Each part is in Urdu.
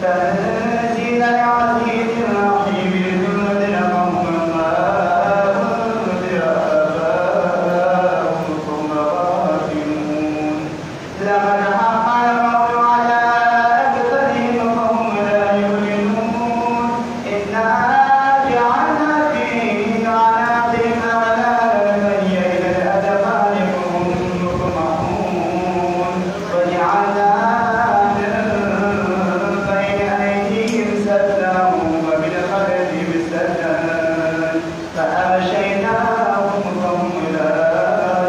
تنزيل العزيز الرحيم الذين قوم ما أنذر آباؤهم ثم غافلون لقد حق القول على أكثرهم فهم لا يؤمنون إنا جعلنا في أعناقهم أغلالا فهي إلى الأذقان فهم مقمحون وجعلنا من بين أيديهم سدا ومن خلفهم سدا فأغشيناهم فهم لا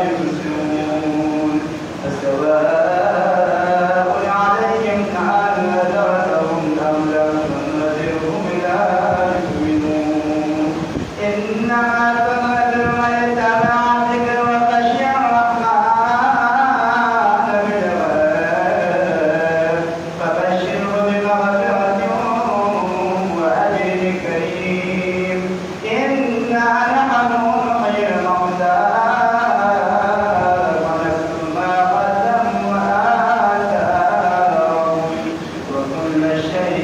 يبصرون فسواء عليهم أأنذرتهم أم لم تنذرهم لا يؤمنون إنما تنذر من اتبع الذكر وخشي الرحمن بالغيب فبشره بمغفرة وأجر كريم إنا نحن نحيي الموتى ونكتب ما قدموا وآثارهم وكل شيء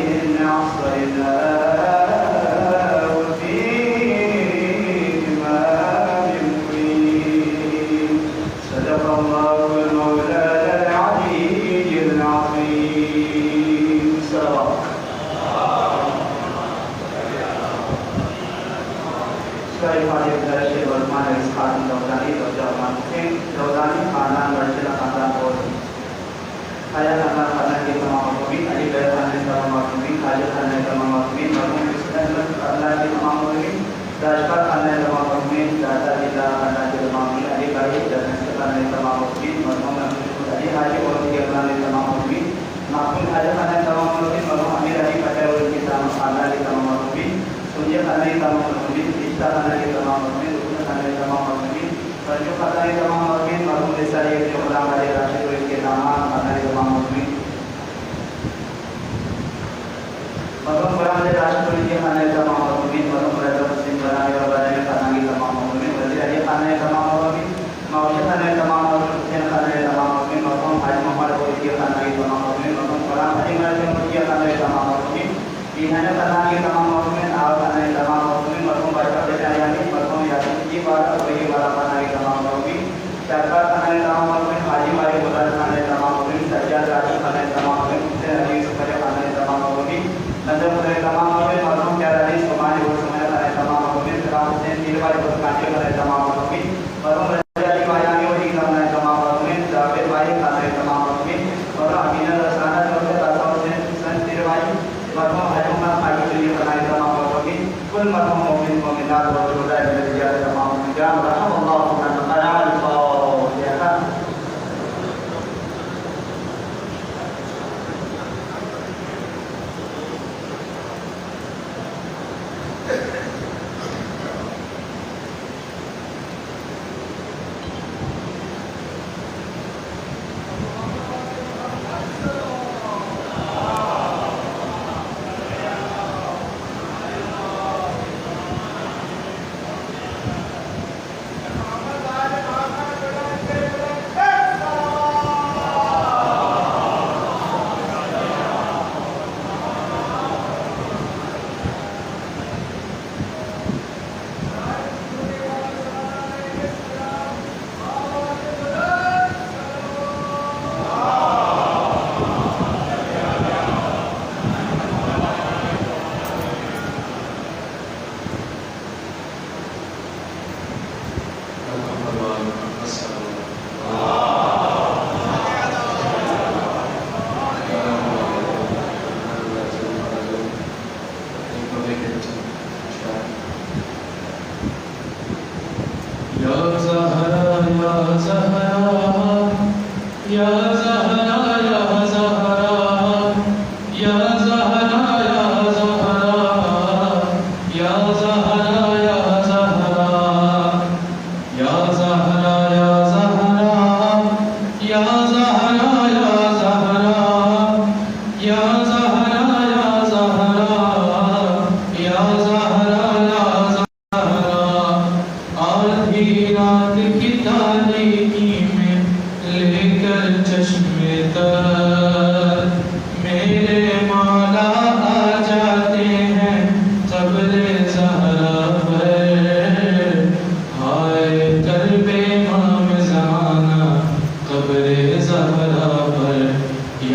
أحصيناه في إمام مبين صدق الله المولانا العلي العظيم صلوات Sebagai Fadil dari Syekh Uthman Ishaq Al-Dawdani Dawdani Khanan Warshila Khanan Dawdani Ayah Khanan Khanan Kita Mahmudin Ali Bayar Khanan Kita Mahmudin Ayah Khanan Kita Mahmudin Mahmud Islam Khanan Kita Mahmudin Dashkar Khanan Kita Mahmudin Dada Kita Khanan Kita Mahmudin Ali Bayar dan Khanan Kita Mahmudin Mahmud Ali Haji Orang Khanan Kita Mahmudin Mahmud Ayah Khanan Kita Mahmudin Mahmud Amir Ali Khanan Kita Khanan Kita Mahmudin Sunjaya Khanan Kita Mahmudin Khanan Kita Mahmudin Rukun Khanan Kita Mahmudin Raju Khanan Kita Mahmudin Mahmud Desari Ibn Ulam Ali Rashid Ke nama Khanan Kita Mahmudin Mahmud Quran Ali Rashid Ke Khanan Kita Mahmudin Mahmud Raja Muslim Quran Ali Rabani Khanan Kita Mahmudin Wazir Ali Khanan Kita Mahmudin Mawasya Khanan Kita Mahmudin Hussein Khanan Kita Mahmudin Mahmud Haji Muhammad Ke Khanan Kita Mahmudin Mahmud Quran Ali Rashid Ke Khanan Kita Mahmudin Ihana Khanan Kita Mahmudin Aw Khanan Kita Mahmudin Mahmud Baca Bacayani Mahmud Yasin Ji Bala Bagi Bala Khanan Kita Mahmudin Syakar Khanan Kita Mahmudin Haji Mari Bulan Khanan Kita Mahmudin Sajjad Rashid Khanan Kita Mahmudin Hussein Ali Supaya Khanan Kita Mahmudin Nazar Khanan Kita Mahmudin Mahmud Jarani Sumani Sumaya Khanan Kita Mahmudin Ram Hussein Dilwari Khanan Kita Mahmudin Mahmud Raja Ali Bayani Wali Khanan Kita Mahmudin Zabir Bayi Khanan Kita Mahmudin Mahmud Amina Rasana Jose Rasa Hussein Hussein Dilwari Mahmud Haji Muhammad Haji Juli Khanan Kita Mahmudin Kul Mahmud Mu'min Mu'minat wa Jumlah Bila Dijal Kita Mahmudin Rahmatullah Subhanahu wa ta'ala Al-Fatiha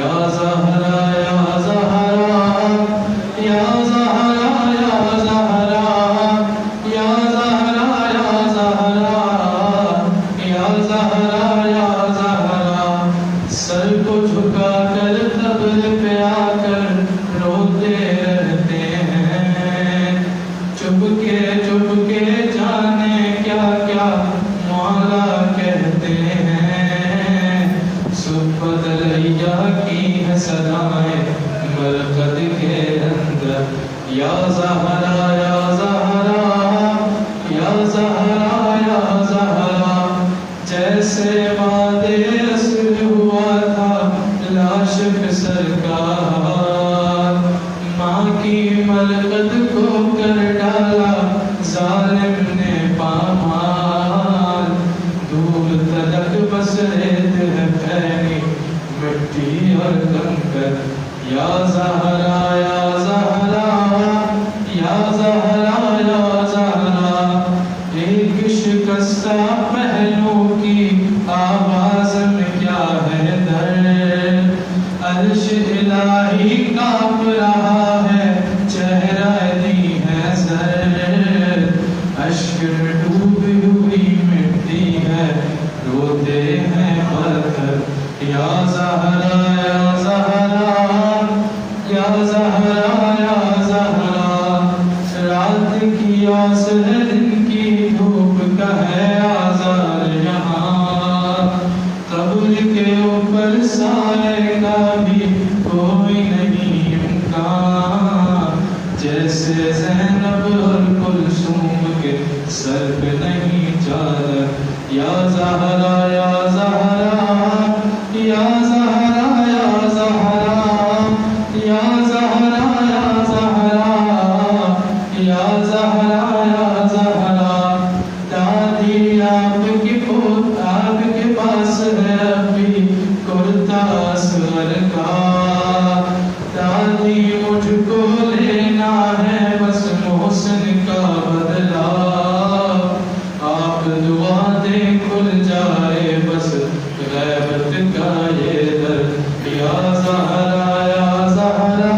یا زہرا یا زہرا یا زہرا یا زہرا یا زہرا یا زہرا یا زہرا یا زہرا سر کو جھکا کر قبر پہ آ کر روتے رہتے ہیں چپ کے جانے کیا کیا مولا کہتے ہیں صبح دلیا کی ہے صدائیں مرقد کے اندر یا زہرا یا زہرا یا زہرا یا زہرا جیسے وعدے اصل ہوا تھا لاش پہ سرکار ماں کی مرقد کو کر ڈالا ظالم نے پامال دور تلک بس ریت ہے پھیلی مٹی اور کنکر یا زہرا یا زہرا یا زہرا یا زہرا ایک شکستہ پہلو کی آواز میں کیا ہے درد عرش الہی کانپ رہا ہے چہرہ دی ہے سر اشک میں ڈوبی ہوئی مٹی ہے روتے ہیں پتھر یا زہرا یا زہرا یا زہرا یا زہرا رات کی آس ہے دن کی دھوپ کا ہے آزار یہاں قبر کے اوپر سائے کا بھی کوئی نہیں امکان جیسے زینب اور کلثوم کے سر پہ نہیں چادر یا زہرا یا زہرا یا زہرا یا زہرا یا زہرا یا زہرا یا زہرا یا زہرا دادی آپ کی پوت آپ کے پاس ہے ابھی کرتا اصغر کا دادی مجھ کو لینا ہے بس محسن کا بدلہ آپ دعا دیں کھل جائے بس غیبت کا یہ در یا زہرا یا زہرا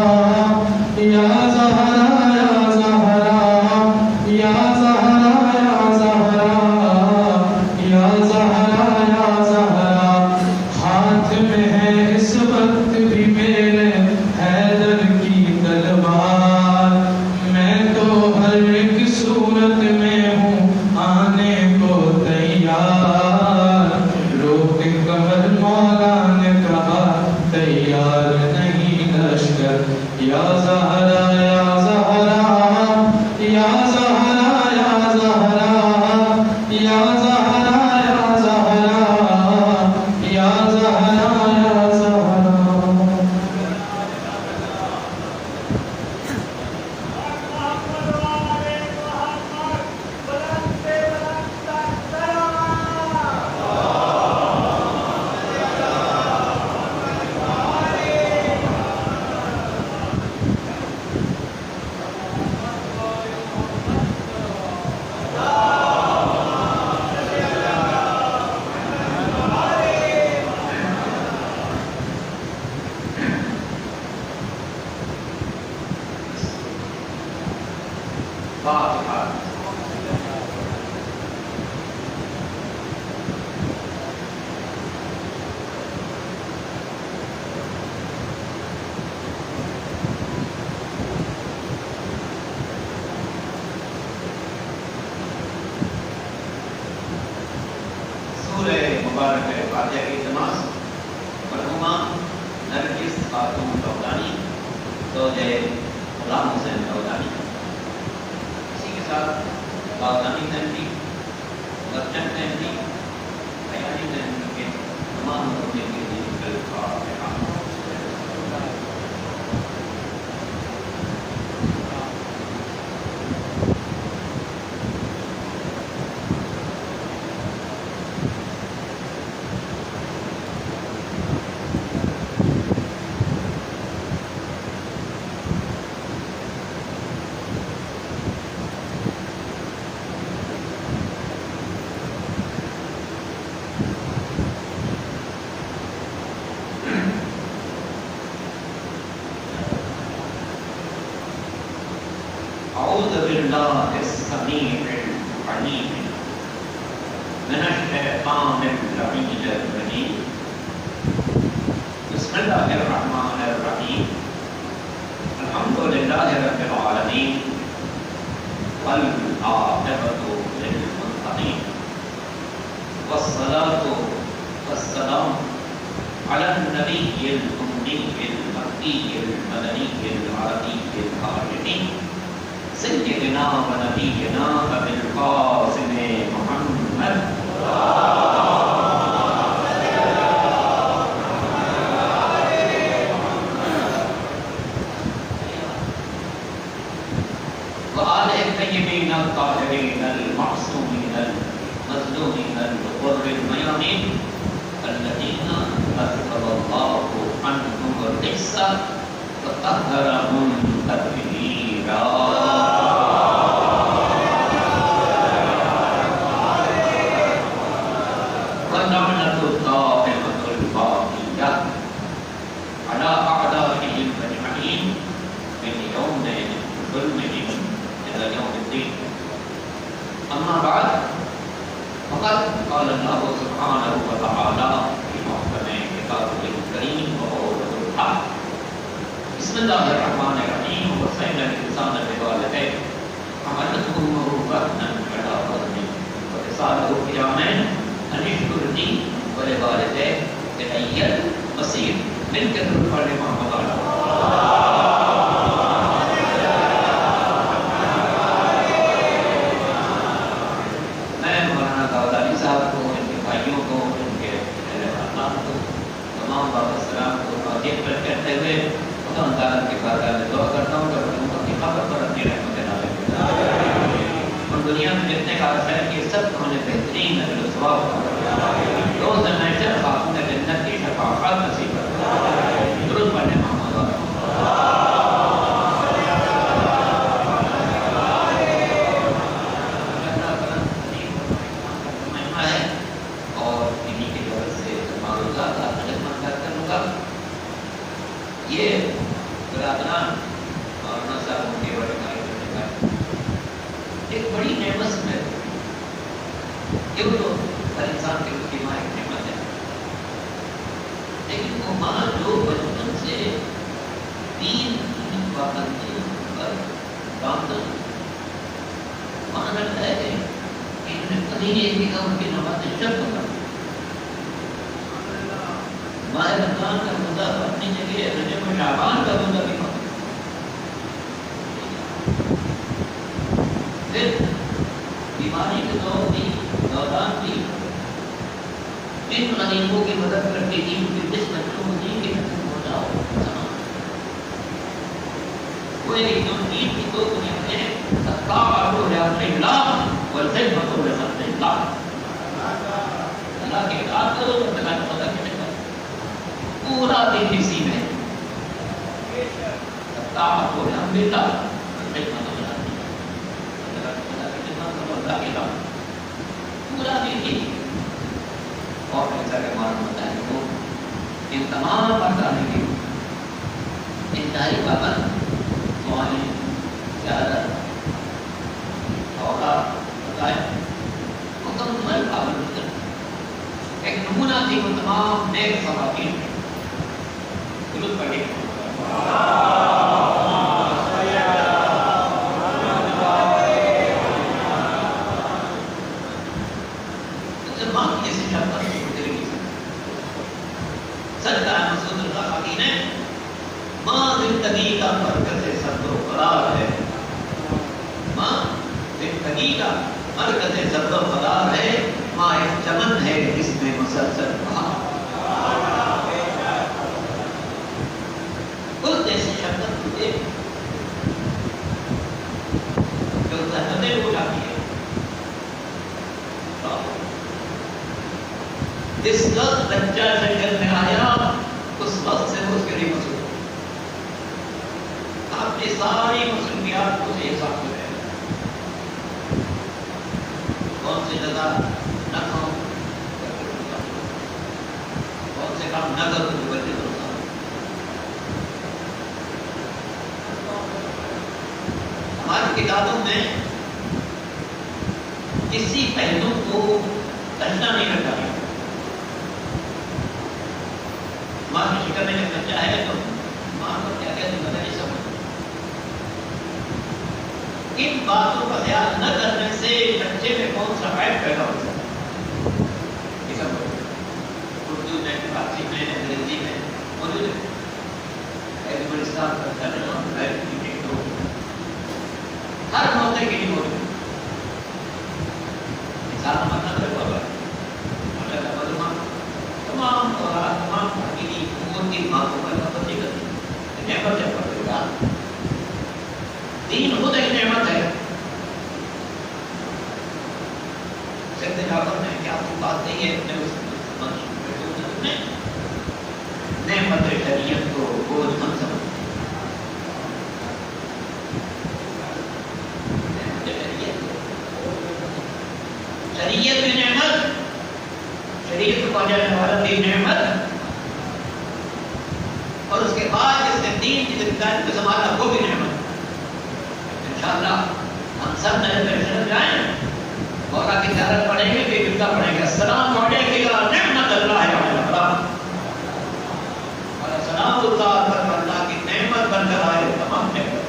یا زہرا یا زہرا یا زہرا یا زہرا یا زہرا یا زہرا ہاتھ میں ہے اس وقت بھی میرے حیدر کی تلوار میں تو ہر ایک صورت میں ہوں آنے کو تیار روک کمر مولا نے کہا تیار نہیں لشکر یا زہرا یا زہرا یا زہرا یا زہرا یا زہرا یا زہرا یا زہرا یا زہرا سورہ مبارک فاتحہ کی نماز مرحومہ نرگس خاتون چودھانی زوجہ غلام حسین چودھانی اسی کے ساتھ باغانی تحریک لفظن تحریک بیانی تحریک کے تمام ہونے کے لیے أعوذ بالله السميع العليم من الشيطان اللعين الرجيم بسم الله الرحمن الرحيم الحمد لله رب العالمين والعاقبة للمتقين والصلاة والسلام على النبي الأمي المهدي المدني العربي الهاشمي سيدنا ونبينا أبي القاسم محمد وآله الطيبين الطاهرين المعصومين المظلومين الغر الميامين الذين أذهب الله عنهم الرجس وطهرهم تطهيرا. ولعنة الدائمة الباقية على أعدائهم أجمعين من يوم ظلمهم إلى يوم الدين. أما بعد فقد قال الله سبحانه وتعالى في محكم كتابه الكريم وقوله الحق بسم الله الرحمن الرحيم ووصينا الإنسان بوالديه حملته أمه وهنا على وهن وفصاله في عامين أن اشكر لي ولوالديه إلي المصير. من كثر الفرد محمد الله کرتے ہوئے خدا تعالیٰ کی بارگاہ میں دعا کرتا ہوں کہ ان کو اپنی قبر پر اپنی رحمت نازل فرمائے اور دنیا میں جتنے کا خیر کی سب کو انہیں بہترین اجر و ثواب عطا فرمائے. روز محشر خاتون جنت کی شفاعت نصیب فرمائے. درود پڑھنے محمد اور انہیں کی طرف سے معروضات خدمت کروں گا. یہ برادران اور نصاروں کے بڑے بھائی کرنے کا ایک بڑی نعمت ہے. یہ تو ہر انسان کے لیے ماں ایک نعمت ہے، لیکن وہ ماں جو بچپن سے دین کی پابندی پر باندھن ماں لگتا ہے کہ انہوں نے کبھی نہیں ایک ان کی نمازیں شب کرنا. ماہ رمضان کا روزہ اپنی جگہ رجب و شعبان کا روزہ بھی پڑھو. پھر بیماری کے دوران بھی جن غریبوں کی مدد کرتی تھی ان کے جس بچوں کو دین کے حق ہو جاؤ کوئی جو دین کی دو بنیادیں الطاعۃ للہ والخدمۃ لخلق اللہ. اللہ کی اطاعت کرو تو اللہ کی مدد کرے. پورا دن اسی میں الطاعۃ للہ والخدمۃ للہ پورا دن ہی. اور ایسا کہ معلوم ہوتا ہے وہ ان تمام مردانے کی انتہائی پابند معاہد زیادت اوقات بتائیں مکمل پابند کرتے. ایک نمونہ تھی وہ تمام نیک خواتین درود پڑھیں. ماں کی ایسی شرط سچتا ہے مسعود اللہ خاتین ہے. ماں زندگی کا مرکز صدر و قرار ہے. ماں زندگی کا مرکز صدر و قرار ہے. ماں ایک چمن ہے جس میں مسلسل بہار. اس جیسی شرط تجھے جو سرحدیں ہو جاتی ہے. جس وقت بچہ جنگل میں آیا اس وقت سے اس کے لیے مسئول اپنی ساری مصروفیات کو ایک ساتھ ہو رہے. کون سی جگہ نہ کھاؤ کون سے کام نہ کرو جو بچے کو ہماری کی دادوں میں کسی پہلو کو تجنا نہیں رکھا ہے. ماں کی شکل میں جب بچہ ہے تو ماں کو کیا کہتے ہیں نہیں سمجھ. ان باتوں کا خیال نہ کرنے سے بچے میں کون سا عیب پیدا ہو سکتا ہے. یہ سب اردو میں فارسی میں انگریزی میں موجود ہے. بلستان کا ترجمہ ہر موقع کے لیے موجود ہے. انسان مطلب تمام تمام امور کی باتوں کا پابندی کرتی ہے. نعمت ہے پڑھے دین خود ایک نعمت ہے. سکتے جعفر میں کیا آپ کی بات نہیں ہے نعمت شریعت کو بوجھ مت سمجھ. شریعت میں نعمت, شریعت کو پہنچانے والا بھی نعمت, اور اس کے بعد جس نے دین کی ذمہ داری کو سنبھالا وہ بھی نعمت. انشاءاللہ ہم سب نئے پیسے جائیں اور آگے تجارت پڑھیں گے پھر بتا پڑھیں گے السلام علیکم نعمت اللہ علیہ اور السلام اللہ پر اللہ کی نعمت بن کر آئے تمام نعمت.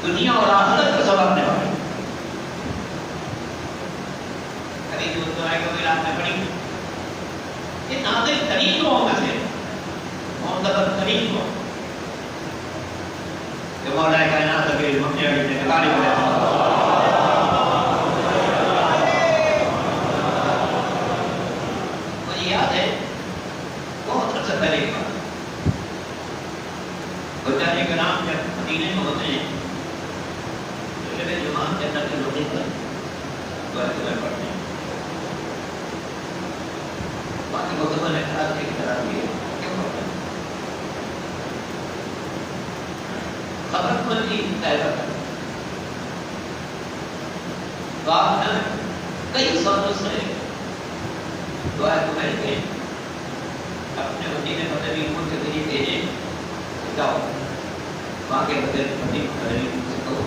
دنیا اور آخرت کو سنوارنے والی. ابھی جو دعائیں کو رات میں پڑھی یہ نازل ترین دعاؤں میں سے معتبر ترین دعا کہ مولا کائنات کے مبنی نے غالب ہو جائے. مجھے یاد ہے بہت عرصہ پہلے کی بات. بچانے کا نام جب مدینے میں ہوتے ہیں جماعت کے اندر کے لوگوں پر دعائیں پڑھتے ہیں. باقی مکمل احتیاط کی طرح بھی ہے کیوں پڑھتے ہیں خبر مندی طے کرتا ہے. دعا نہ کئی سالوں سے دعائیں کو بیٹھ کے اپنے مدینے مدنی ملک کے ذریعے بھیجیں جاؤ وہاں کے مدنی مدنی سے کہو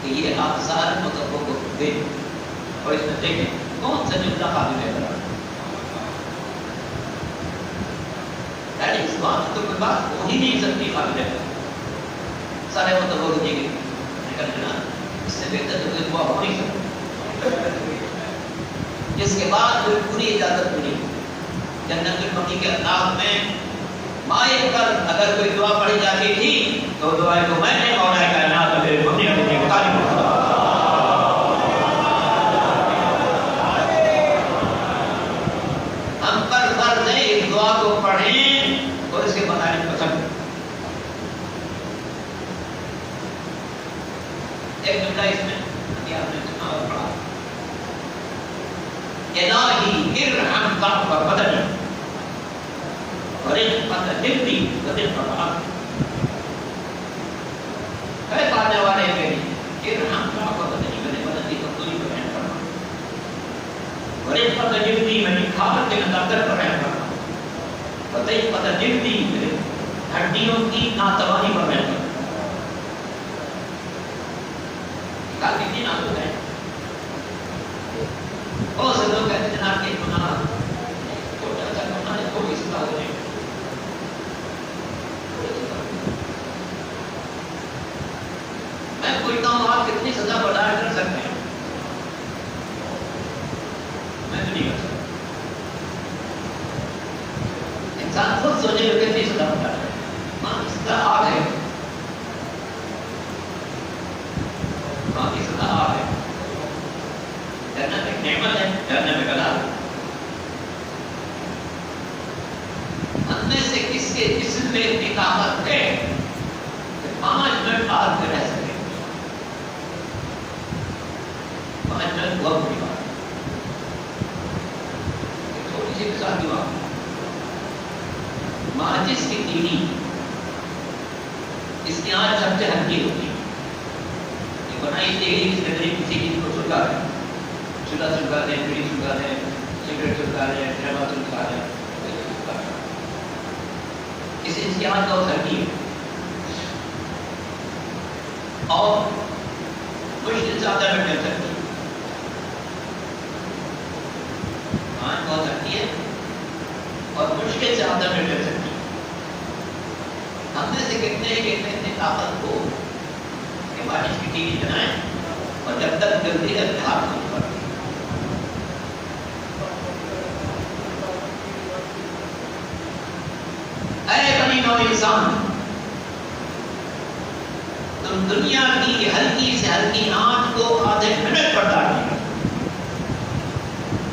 کہ یہ آپ سارے مذہبوں کو دیں اور اس میں دیکھیں کون سا جملہ قابل ہے. یعنی اس بات کو کوئی بات ہو ہی نہیں سکتی قابل ہے. سارے مذہبوں کو دیکھیں نکل جنا اس سے بہتر تو کوئی دعا ہو نہیں سکتی. جس کے بعد کوئی پوری اجازت ملی جنت البقیع کے اطراف میں مائل کر اگر کوئی دعا پڑھی جاتی تھی تو دعائیں کو میں نے مولا کائنات میرے مبنی اپنی مطالب ہم پر فرض ہے اس دعا کو پڑھیں اور اس کے مطالب پسند. ایک جملہ اس میں آپ نے سنا اور پڑھا الہی ارحم ضعف بدنی ورحمت حفظی ورحمت عقلی. اے پانے والے میری ارحم ضعف بدنی میرے بدن کی کمزوری پر رحم فرما. ورحمت حفظی میری کھابت کے نطاقت پر رحم فرما. ورحمت حفظی میرے ہڈیوں کی ناتوانی پر رحم فرما. کافی دن آپ کو کہیں بہت سے لوگ کہتے ہیں جناب کے گناہ چھوٹا سا گناہ ہے کوئی سزا ہو نہیں. میں پوچھتا ہوں آپ کتنی سزا برداشت کر سکتے ہیں؟ میں تو نہیں کر سکتا. انسان خود سوچے کہ کتنی سزا برداشت کرے. ماں کی سزا آگ ہے, ماں کی سزا آگ ہے. جنت ایک نعمت ہے, جنت میں گلا. ہم میں سے کس کے جسم میں اتنی طاقت ہے میں آگ میں رہ سکے. چند بہت بڑی بات. ایک چھوٹی سی مثال کی بات. ماچس کی تیلی اس کی آنچ سب سے ہلکی ہوتی ہے. یہ بنائی تیلی اس کے ذریعے کسی چیز کو سلگا ہے. چولہا سلگا دیں, بیڑی سلگا دیں, سگریٹ سلگا دیں, ڈرما سلگا دیں, اس کی آنچ بہت ہلکی ہے اور مشکل سے آدھا منٹ چل سکتی ہے. آنچ بہت ہلکی ہے اور مشکل سے آدھا منٹ چل سکتی ہے. ہم میں سے کتنے طاقت ہو کہ بارش کی ٹی وی بنائیں اور جب تک جلدی ہے ہاتھ نہیں پڑتی. اے بنی نوع انسان, تم دنیا کی ہلکی سے ہلکی آنچ کو آدھے منٹ پر ڈالیں گے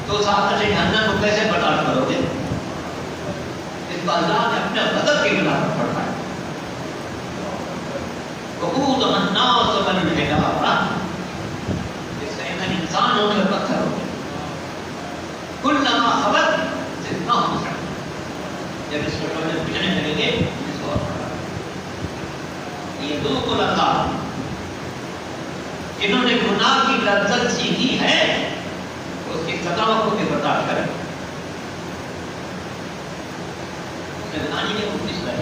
تو ساتھ سے جہنم کو کیسے برداشت کرو گے؟ اس کو اللہ نے اپنے غضب کی بنا پر پڑھایا. وقودها الناس والحجارة, اس کا ایندھن انسان ہو اور پتھر ہو. كلما خبت زدناهم سعيرا, جب اس کو میں بجھنے لگیں گے اس کو اور پڑھا. یہ دو کو اللہ جنہوں نے گناہ کی لذت سیکھی ہے اس کی سزاؤں کو بھی برداشت کریں. زندانی نے وہ کس طرح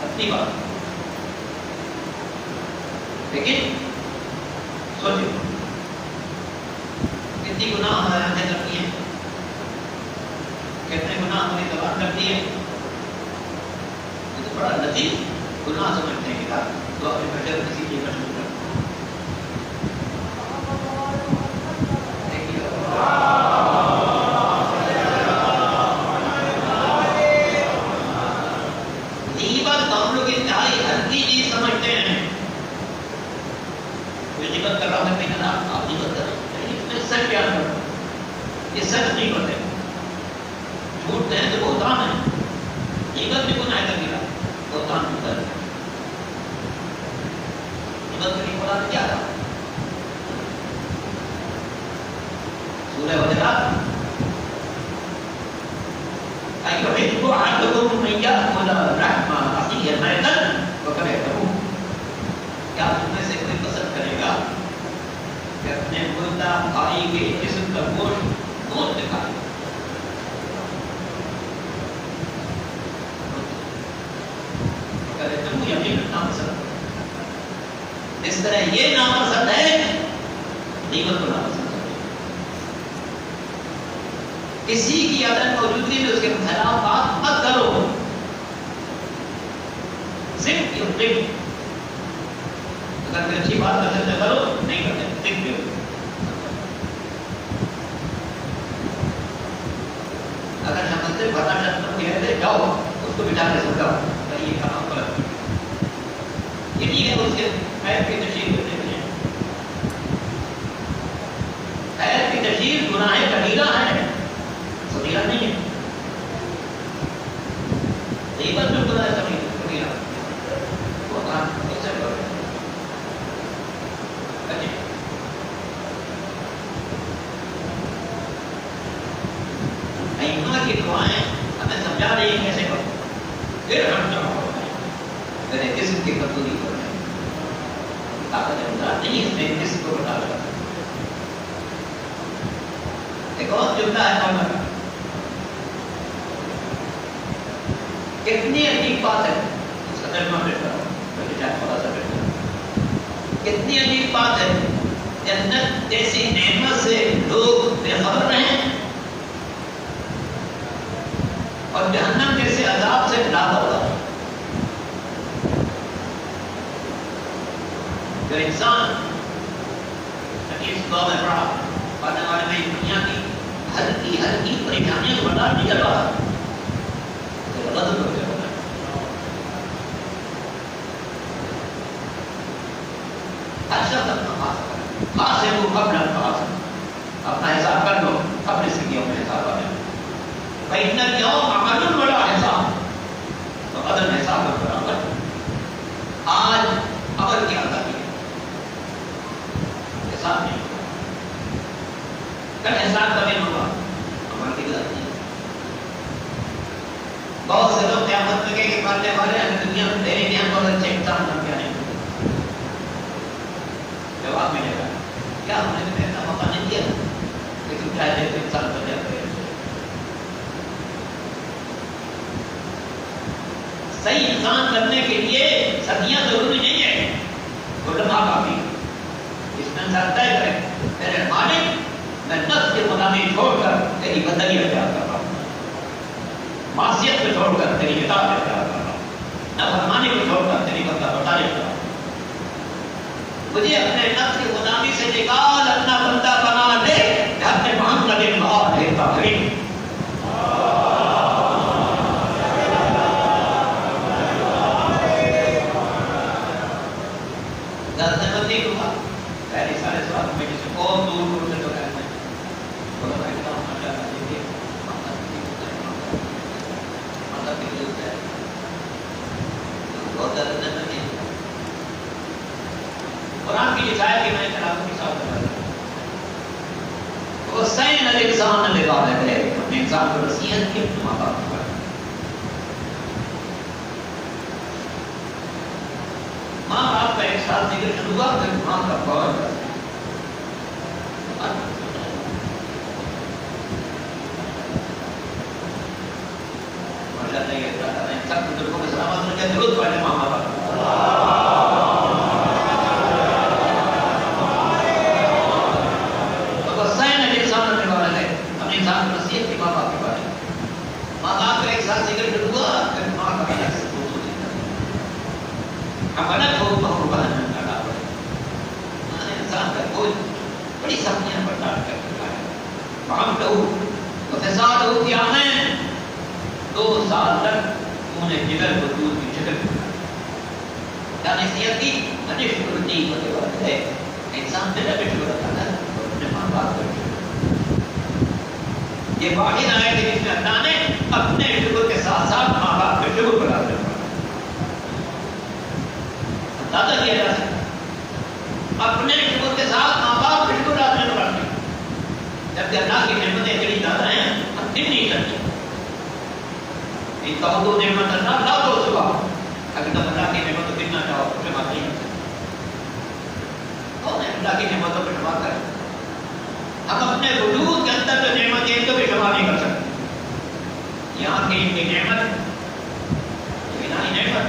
اپنی بات. لیکن سوچو کتنی گناہ ہمارے آنکھیں کرتی ہیں, کتنے گناہ ہماری زبان کرتی ہے. یہ تو بڑا لطیف گناہ سمجھتے ہیں کہ تو اپنے بیٹے کو کسی چیز کا شروع کر غیبت ہم لوگ انتہائی ہلکی چیز سمجھتے ہیں. غیبت کر رہا ہے کہ نا آپ غیبت کر رہے ہیں, سچ بیان کرو. یہ سچ نہیں کرتے, جھوٹ کہیں تو بہتان ہے. غیبت بھی گناہ کا گرا, بہتان بھی کر غیبت نہیں بولا تو کیا تھا. سورہ حجرات أيحب أحدكم أن يأكل لحم أخيه ميتا وكرهتموه. کیا تم میں سے کوئی پسند کرے گا کہ اپنے مردہ بھائی کے جسم کا گوشت موت دکھائے؟ کرہتموه یقیناً ناپسند. اس طرح یہ ناپسند ہے, غیبت کو ناپسند. کسی کی عدم موجودگی میں اس کے خلاف بات مت کرو. صرف یہ اگر کوئی اچھی بات کر سکتے کرو, نہیں کرتے صرف یہ. اگر سمجھتے بتا شخص کہتے جاؤ اس کو بٹھا کے سمجھاؤ کہ یہ کام غلط ہے, یہ نہیں ہے اس کے خیر کی تشہیر کرتے ہیں. خیر کی تشہیر گناہ کبیرہ ہے, صغیرہ نہیں ہے. غیبت میں گناہ کبیرہ وہ کام اس سے کرو. ائمہ کی دعائیں ہمیں سمجھا رہی ہیں کیسے کرو. پھر ہم جمع میرے جسم کی کمزوری ہو رہی ہے, طاقت امداد نہیں اس میں جسم کو بتا رہا. ایک اور جملہ ہے مولانا کا, کتنی عجیب بات ہے, اس کا ترجمہ بیٹھ رہا ہوں تھوڑا سا بیٹھ رہا. کتنی عجیب بات ہے, جنت جیسی نعمت سے لوگ بے خبر رہیں اور جہنم جیسے عذاب سے لاپرواہ. جو انسان اس دور میں پڑھا پڑھنے والے میں دنیا کی ہلکی ہلکی پریشانیوں کو برداشت نہیں کر رہا تو غضب ہو جائے گا. ہر شخص اپنا خاص ہے, وہ قبل خاص اپنا حساب کر لو, اپنے زندگیوں میں حساب آ جائے. فإن اليوم عمل ولا حساب, تو عدم حساب کا برابر. آج عمل کی آزادی ہے، احسان نہیں ہوگا، کل احسان کا دن ہوگا، عمل کی آزادی ہے۔ بہت سے لوگ قیامت میں کہیں کہ مرنے والے ہیں دنیا میں تیرے لیے بہت اچھے انسان بن گیا نہیں، جواب ملے گا کیا ہم نے ایسا موقع نہیں دیا کہ تم چاہے تو انسان بن جاتے ہیں۔ صحیح انسان بننے کے لیے صدیاں ضروری نہیں ہے، علماء کافی، اس میں انسان طے کرے میرے مالک میں نفس کی غلامی چھوڑ کر تیری بندگی اختیار کر رہا ہوں، معصیت کو چھوڑ کر تیری اطاعت اختیار کر رہا ہوں، نافرمانی کو چھوڑ کر تیری بندہ برداری اختیار کر رہا ہوں، مجھے اپنے نفس کی غلامی سے نکال، اپنا بندہ بنا دے، میں اپنے پانچ کا دن بہت دیتا کریں۔ پہلے سارے سوال میں جسے اور دور دور سے لوگ آتے ہیں بڑا بھائی کا ماجا دیکھیے مطلب کی ضرورت ہے بہت زیادہ نظر نہیں قرآن کی ہدایت کی میں کلام کے ساتھ بتا رہا ہوں وہ سین الانسان لوالدہ ہے، اپنے انسان کو نصیحت کی اپنے ماں باپ کو، ماں باپ کا ایک ساتھ ذکر شروع ہوا پھر ماں کا فوج ماشاء اللہ یہ کہتا ہے سب بزرگوں کو سلامت رکھے، درود پڑھے ماں باپ تو حسین الانسان لوالدہ ہے، اپنے انسان کو نصیحت کی ماں باپ کے بارے میں، ماں باپ کا ایک ساتھ ذکر شروع ہوا پھر ماں کا بھی ایسا غلط ہو تو قربان نہ ڈالا پڑے، انسان کا کوئی بڑی سختیاں برداشت کر چکا ہے، فہم تو فساد ہو کیا میں 2 سال تک انہوں نے جگر کو دودھ کی شکل میں کیا نصیحت کی انشکرتی ہونے والے ہے، انسان میرا بھی شکر ادا ہے اپنے ماں باپ کا شکر، یہ واحد آئے کہ جس میں اللہ نے اپنے شکر کے ساتھ ساتھ ماں باپ کے شکر پر آتے ہیں دادا کیا جا سکتا اپنے شکر کے ساتھ ماں باپ کے شکر آتے ہیں پڑھتے جبکہ اللہ کی نعمتیں اتنی زیادہ ہیں ہم دن نہیں کرتے، ان کا وہ نعمت اللہ لا تو صبح اگر تم اللہ کی نعمت کو دننا چاہو تو بات نہیں کرتے، کون ہے اللہ کی نعمتوں پہ شمار کریں، ہم اپنے وجود کے اندر جو نعمتیں ان کو بھی شمار نہیں کر سکتے، یہاں کی ان کی نعمت الہی نعمت،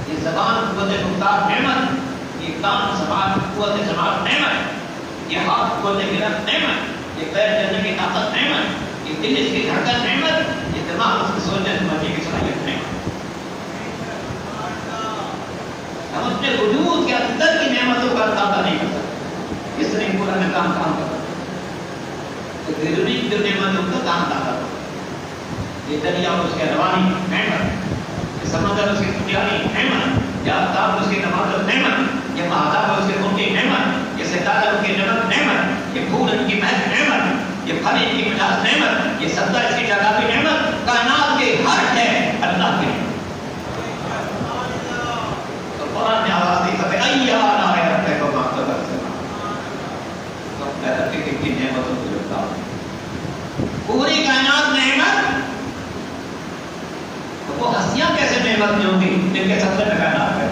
یہ زبان قوت گفتار نعمت، یہ کان زبان قوت زبان نعمت، یہ ہاتھ قوت گرفت نعمت، یہ پیر چلنے کی طاقت نعمت، یہ دل اس کی دھڑکن نعمت، یہ دماغ اس کی سوچنے سمجھنے کی صلاحیت نعمت۔ ہم اپنے وجود کے اندر کی نعمتوں کا اندازہ نہیں کر سکتے، اس طرح پورا نظام کام کرتا ہے، بیرونی جو نعمتوں کا کام اندازہ کرتا، یہ دریا اور اس کے روانی نعمت، سمندر اس کی تجاری نعمت، یا آفتاب اس کی نمازت نعمت، یہ مہاتاب اس کے ان کی نعمت، یہ ستارہ ان کی نعمت نعمت، یہ پھول ان کی مہک نعمت، یہ پھل ان کی مٹھاس نعمت، یہ سبزہ اس کی شادابی نعمت، کائنات کے ہر ہے اللہ کی نعمت۔ تو قرآن نے آواز دی کہ ایّان آئے ربے کو مقتبر سے تو اپنے ربی کی نعمتوں کو جڑتا پوری کائنات نعمت، وہ ہستیاں کیسے نعمت نہیں ہوں گی جن کے سب سے کائنات ہے،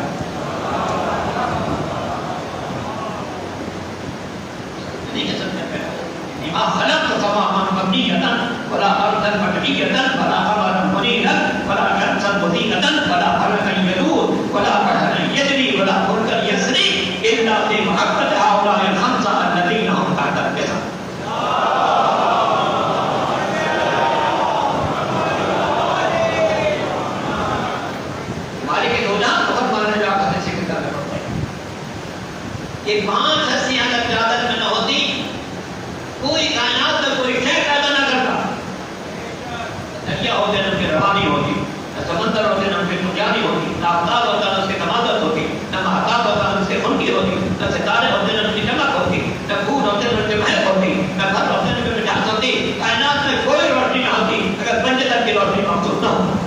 نہیں کہہ سکتے لما خلقت سماء مبنية ولا أرضا مبنية ولا قمرا منيرا ولا شمسا مضيئة ولا قمرا يدور ولا بحرا يجري ولا فلكا يسري إلا في محبة هؤلاء الخمسة الذين هم تحت التسع۔ یہ 5 ہستیاں اگر قیادت میں نہ ہوتی کوئی کائنات میں کوئی شے پیدا نہ کرتا، دریا ہوتے نہ ان کی روانی ہوتی، نہ سمندر ہوتے نہ ان کی تجاری ہوتی، نہ آفتاب ہوتا نہ اس کی نمازت ہوتی، نہ مہتاب ہوتا نہ اس کی خنکی ہوتی، نہ ستارے ہوتے نہ ان کی چمک ہوتی، نہ پھول ہوتے نہ ان کی مہک ہوتی، نہ پھل ہوتے نہ ان کی مٹھاس ہوتی، کائنات میں کوئی روشنی نہ ہوتی اگر پنجتن کی روشنی موجود نہ ہو۔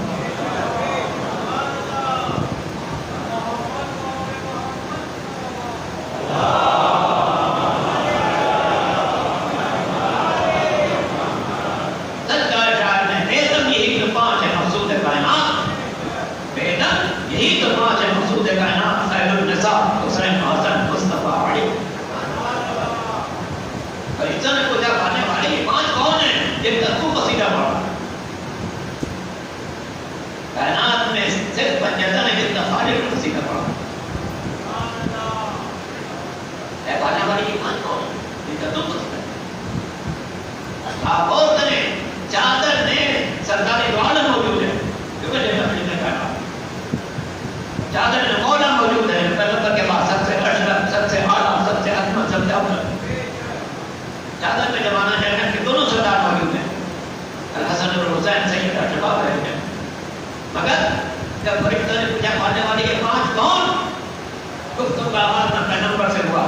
سرکار دو عالم موجود ہے، چادر مولا موجود ہے، پیغمبر کے پاس سب سے اشرف، سب سے اعلیٰ، سب سے اکمل، سب سے افضل چادر میں زمانہ جنت کے دونوں سردار موجود ہیں، الحسن اور حسین سید اشرف رہے ہیں. مگر جب فرشتوں نے پوچھا پانے والے یہ 5 کون؟ گفتگو کا آغاز نہ پیغمبر سے ہوا،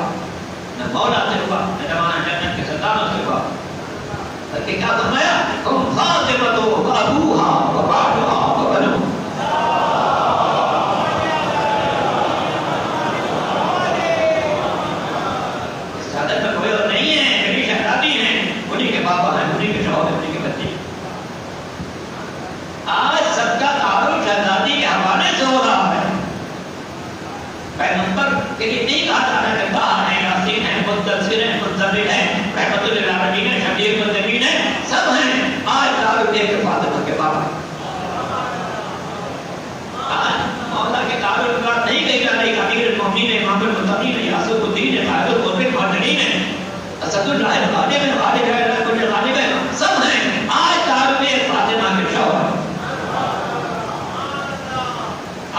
نہ مولا سے ہوا، نہ زمانہ جنت کے سرداروں سے ہوا، بلکہ کیا فرمایا؟ ہم فاطمہ و ابوہا و بعدہا و بنوہا. بابا ہے، انہیں کے شوہر ہے، انہیں کے بچے. آج سب کا تعارف شہزادی کے حوالے سے ہو رہا ہے. پیغمبر کے لیے نہیں کہا جا رہا ہے کہ باہر ہیں، یاسین ہیں، مدثر ہیں، منذر ہیں، رحمت للعالمین ہیں، شفیع المذنبین ہیں، سب ہیں. آج تعارف دے کے فاطمہ کے بابا. آج مولا کے تعارف کی بات نہیں کہی جا رہی. امیر المومنین امام المتقین یاسر الدین قائد القرب المعتدین ہیں، اسد اللہ الغالب ہے، غالب ہے، کل غالب ہے، سب ہیں. آج تعارف فاطمہ کے شوہر.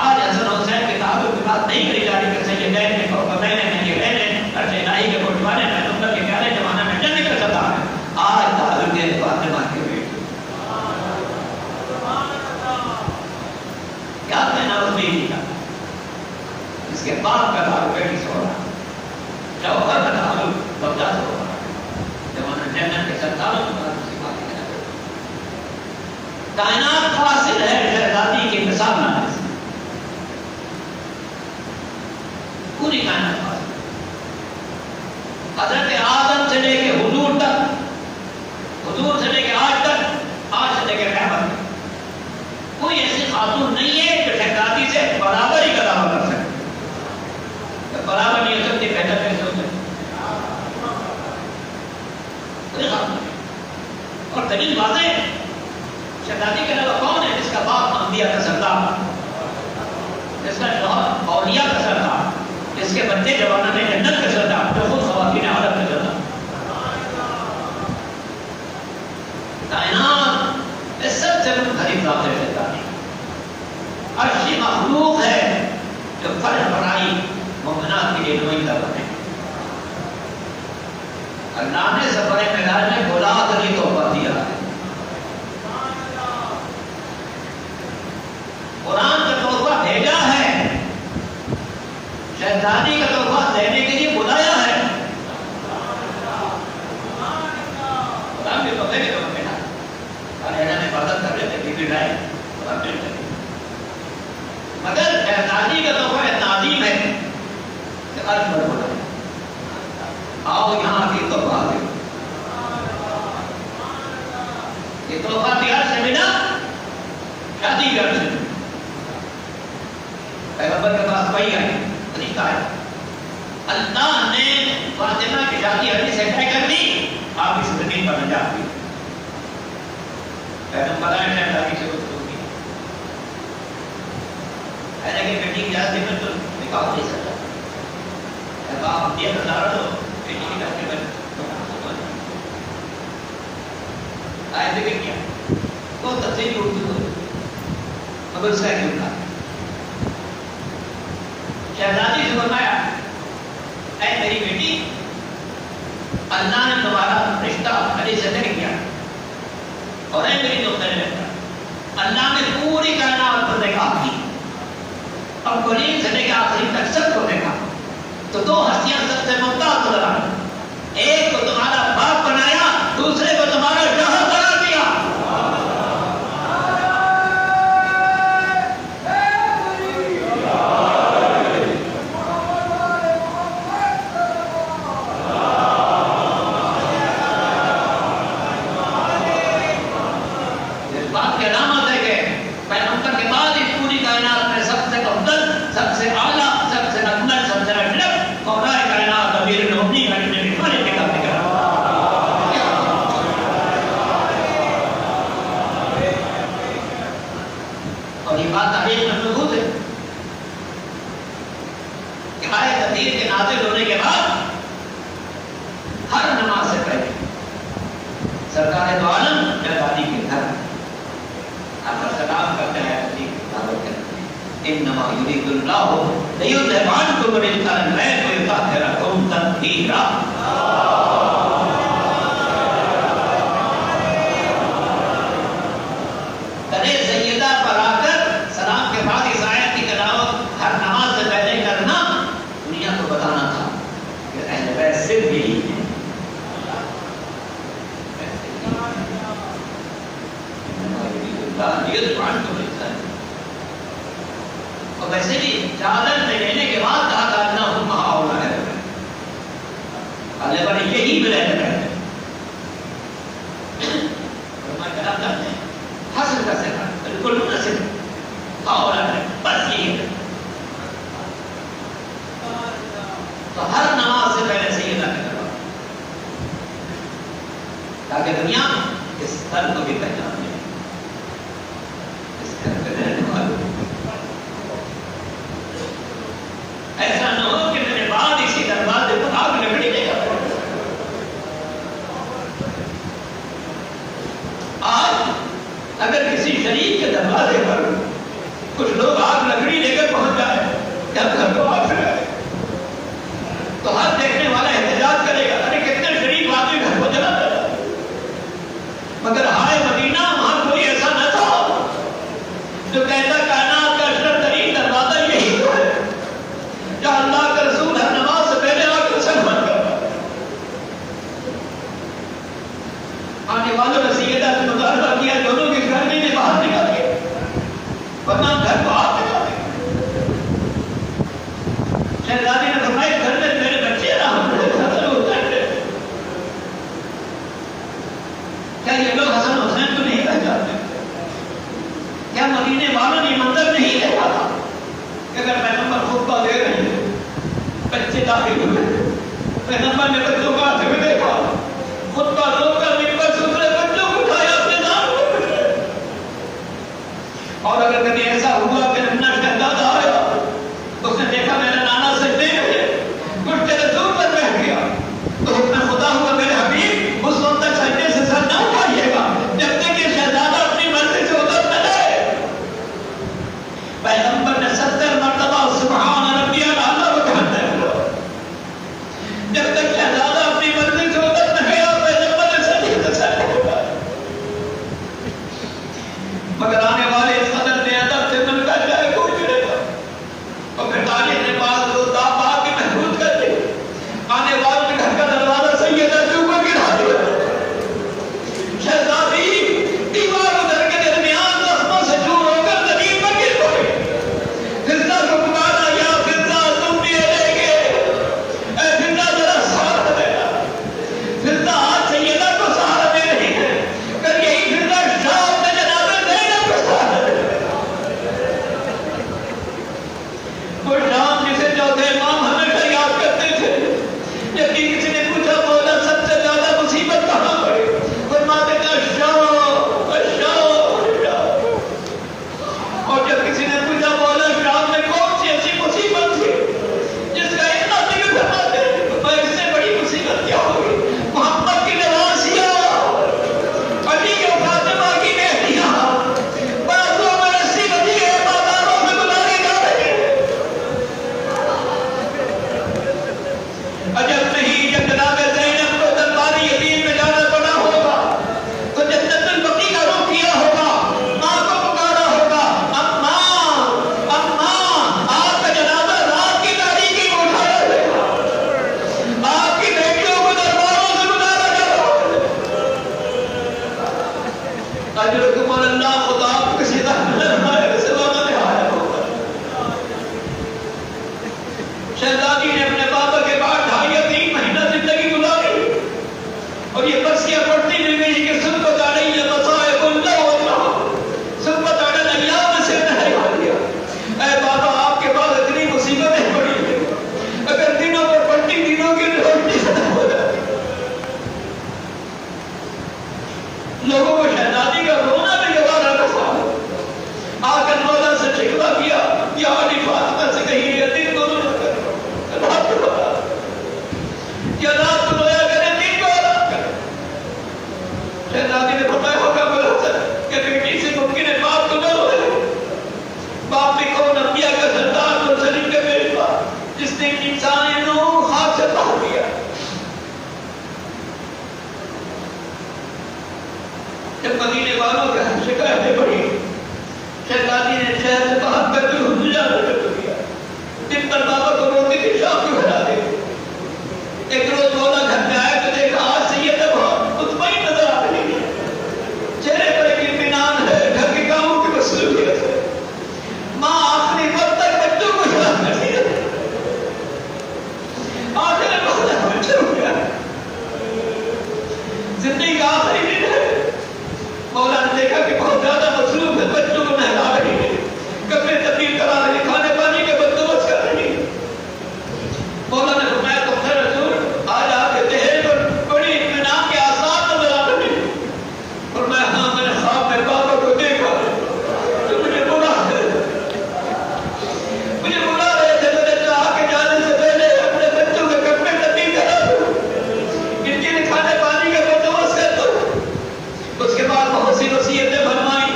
آج حسن حسین کے تعارف کی بات نہیں کری جا رہی کہ سیدین نے کوکبین نے یہ بہن عرش الہی کے کوٹوانے پیغمبر کے پیارے زمانہ میں جنت کا سردار ہے. آج تعارف فاطمہ کے بیٹے. کیا کہنا اس بیٹی کا؟ اس کے باپ کا تعارف بیٹی سے ہو رہا، شوہر کا تعارف بابا سے ہو رہا. جنت کے سرداروں کے بارے میں بات کرنا ہے. کائنات فاصل ہے شہزادی کی مثال نہ ہے. پوری کائنات فاصل. حضرت آدم سے لے کے حضور تک، حضور سے لے کے آج تک، آج سے لے کے قیامت تک کوئی ایسی خاتون نہیں ہے جو شہزادی سے برابر ہی کا دعویٰ کر سکے. برابر نہیں ہو سکتی، بہتر کیسے ہو سکتی؟ اور دلیل واضح ہے. شہزادی کے علاوہ کون ہے جس کا باپ انبیاء کا سردار، جس کا شوہر اولیاء کا سردار، جس کے بچے زمانہ میں جنت کا سردار، جو خود خواتین عالم کا سردار. کائنات میں سب سے منفرد ذات ہے شہزادی. عرشی مخلوق ہے جو فرض بنائی مومنات کے لیے نمائندہ بنے. اللہ نے سفر معراج میں اولاد کی تحفہ دیا ہے. قرآن کا تحفہ بھیجا ہے، شہزادی کا تحفہ دینے کے لیے بلایا ہے. قرآن بھی پکے کے تحفہ بھیجا. اللہ نے عبادت کر رہے تھے بیوی لائے قرآن بھیج دے. مگر شہزادی کا تحفہ تعظیم ہے کہ عرش پر بلایا. آؤ یہاں کی تحفہ دے. یہ تحفہ تیار سے ملا، شادی گھر سے. پیغمبر کے پاس وہی آئی، طریقہ ہے. اللہ نے فاطمہ کی شادی حدیث سے طے کر دی، آپ اس زمین پر نجات دی. پیغمبر آئے شہزادی سے گفتگو کی. ایسا کہ بیٹی کی اجازت دے کر تو نکاح نہیں سکتا. آپ یہ بتا دو بیٹی کی ڈاکٹر میں آئے ذکر کیا. بہت تفصیلی اردو ہے مگر اس کا کیوں کہا. شہزادی سے فرمایا اے میری بیٹی، اللہ نے تمہارا رشتہ علی سے طے کیا. اور اے میری دختر رشتہ، اللہ نے پوری کائنات کو دیکھا کی، اولین سے لے کے آخری تک سب کو دیکھا. تو دو ہستیاں سب سے ممتاز نظر آئی. ایک کو تمہارا باپ بنایا، دوسرے کو تمہارا شوہر بنا دیا. اس بات کی علامت ہے کہ پیغمبر کے بعد اس پوری کائنات میں سب سے افضل، سب سے اعلیٰ، سب سے اکمل، سب سے اشرف مولا کائنات امیر المومنین علی بن ابی طالب کے کام نکلا. اور یہ بات تاریخ میں محفوظ ہے کہ آیت تطہیر کے نازل ہونے کے بعد ہر نماز سے پہلے سرکار دو عالم شہزادی کے گھر آپ کا سلام کرتے ہیں اپنی دعوت کرتے ہیں انما یرید اللہ لیذهب عنکم الرجس ویطہرکم تطہیرا کرے سیدہ پر آ کر سلام کے بعد اس آیت کی تلاوت ہر نماز سے پہلے کرنا دنیا کو بتانا تھا کہ اہل بیت صرف یہی ہے اور ویسے بھی چادر میں لینے کے بعد کہا تھا نہ ہم ہاؤلا ہے اللہ بڑے یہی ملے رہے ہیں فرمایا کلام کرتے ہیں حاصل کر سکتا بالکل مناسب ہاؤلا ہے بس یہی ہے تو ہر نماز سے پہلے سیدہ کا کروا تاکہ دنیا اس در کو بھی پہچان لے اس گھر پہ رہنے والوں ایسا نہ ہو کہ میرے بعد اسی دروازے پر آگ لکڑی لے گا آج اگر کسی شریف کے دروازے پر کچھ لوگ آگ لکڑی لے کر پہنچ جائے جب گھر کو آگ لگائے تو ہر دیکھنے والا احتجاج کرے گا ارے کتنے شریف آدمی گھر کو جلا دیا مگر ہائے مدینہ وہاں کوئی ایسا نہ تھا جو کہتا کائنات کا اشرف ترین دروازہ یہی تو ہے جہاں اللہ کا رسول ہر نماز سے پہلے آ کر سلام کرتا آنے والوں نے سیدہ سے مطالبہ کیا دونوں کے گھر میں باہر نکال کے ورنہ گھر کو آگ لگا دیں شہزادی نے فرمایا گھر میں میرے بچے کیا یہ لوگ حسن حسین کو نہیں پہچانتے کیا مدینے والوں نے منظر نہیں دیکھا تھا کہ اگر پیغمبر خطبہ دے رہے ہیں بچے داخل ہوئے پیغمبر نے بچوں کو آتے ہوئے دیکھا خطبہ روک کر ممبر سے اترے بچوں کو اٹھایا اپنے دان کو پکڑے اور اگر کبھی ایسا ہوا کہ اپنا شہزادہ آیا اس نے دیکھا میرا نانا سجدے میں گھٹ کے رسول پر بیٹھ گیا تو اس نے خدا ہوا میرے حبیب اس وقت تک سجدے سے سر نہ اٹھائیے گا جب تک یہ شہزادہ اپنی مرضی سے اتر نہ جائے پیغمبر نے 70 مرتبہ سبحان ربی الاعلی کہتے ہیں جب تک شہزادہ اپنی مرضی سے اتر نہ گیا پیغمبر نے سجدے سے سر نہیں اٹھایا مگر آنے والے اس قدر بے ادب سے من کر جائے کوئی گرے گا اور پھر تاریخ نے بعض دو دابا کے محفوظ کر کے آنے والوں کے گھر کا دروازہ سیدہ کے اوپر گرا دیا شہزادی دیوار ادھر کے درمیان زخموں سے چور ہو کر زمین پر گر پڑی فضا کو پکارا یا فضا تم بھی لے گے اے فضا ذرا ساتھ دینا فضا آج سیدہ کو سہارا دے رہی ہے کر یہی فضا شام میں جناب زینب کو سہارا دے وہ شام جسے چوتھے امام ہمیشہ یاد کرتے تھے جب بھی کسی نے پوچھا مولا سب سے زیادہ مصیبت کہاں پڑی فرماتے تھے اور جب کسی نے پوچھا مولا شام میں کون سی ایسی مصیبت تھی جس کا اتنا ذکر فرماتے اس سے بڑی مصیبت کیا ہوگی محمد کی نوازیاں علی و فاطمہ کی بیٹیاں بازوں میں رسی بندھی ہے بازاروں میں بلائے جا رہے ہیں عجب نہیں جب جناب زینب کو درباری یتیم میں جانا پڑا ہوگا تو جنت البقیع کا رخ کیا ہوگا ماں کو پکارا ہوگا اماں آپ کا جنازہ رات کی تاریکی میں اٹھایا جائے گا آپ کی بیٹیوں کو درباروں سے گزارا جائے گا اجرکم اللہ خدا آپ کو کسی طرح سے واقع نہایا ہوگا شہزادی نے اپنے بابا کے بعد 2.5 مہینہ زندگی گزاری اور یہ برسیاں پڑتی مل گئی کہ سنبت علیہ مصائب اللہ واللہ سنبت علیہ ایام سے نہیں آ گیا اے بابا آپ کے بعد اتنی مصیبتیں پڑی ہیں اگر دنوں پر پلٹی دنوں کی روٹی سے نہ ہو جائے لوگوں کو شہزادی کا رونا بھی گوارا نہ تھا آج والوں کے شکایتیں بڑھی، شہزادی نے شہر سے باہر کر کے گزارا کر دیا، جن پر بابا کو روٹی کی شاپ کو بنا دے۔ ایک روز مولا گھر میں آیا تو دیکھا آج سیدہ بہت مطمئن نظر آ رہی ہے، چہرے پر ایک اطمینان ہے، گھر کے کاموں کی مصروفیت ہے۔ ماں آخری وقت تک بچوں کو یاد کرتی ہے، آخر مولا بچوں ہو گیا، زندگی کا آخری دن ہے۔ مولا نے دیکھا کہ بہت زیادہ مصروف ہے، بچوں کو نہلا رہی ہے، کپڑے تبدیل کرا رہی ہے، کھانے پانی کا بندوبست کر رہی ہے۔ مولا نے فرمایا تو خیر حضور آج آپ کے چہرے پر بڑی اطمینان کے آثار نظر آ رہے ہیں۔ فرمایا ہاں میں نے خواب میں بابا کو دیکھا تو مجھے بلا رہے تھے، میں نے چاہا کہ جانے سے پہلے اپنے بچوں کے کپڑے تبدیل کرا دوں، ان کے لیے کھانے پانی کا بندوبست کر دوں۔ اس کے بعد بہت سی وصیتیں فرمائی،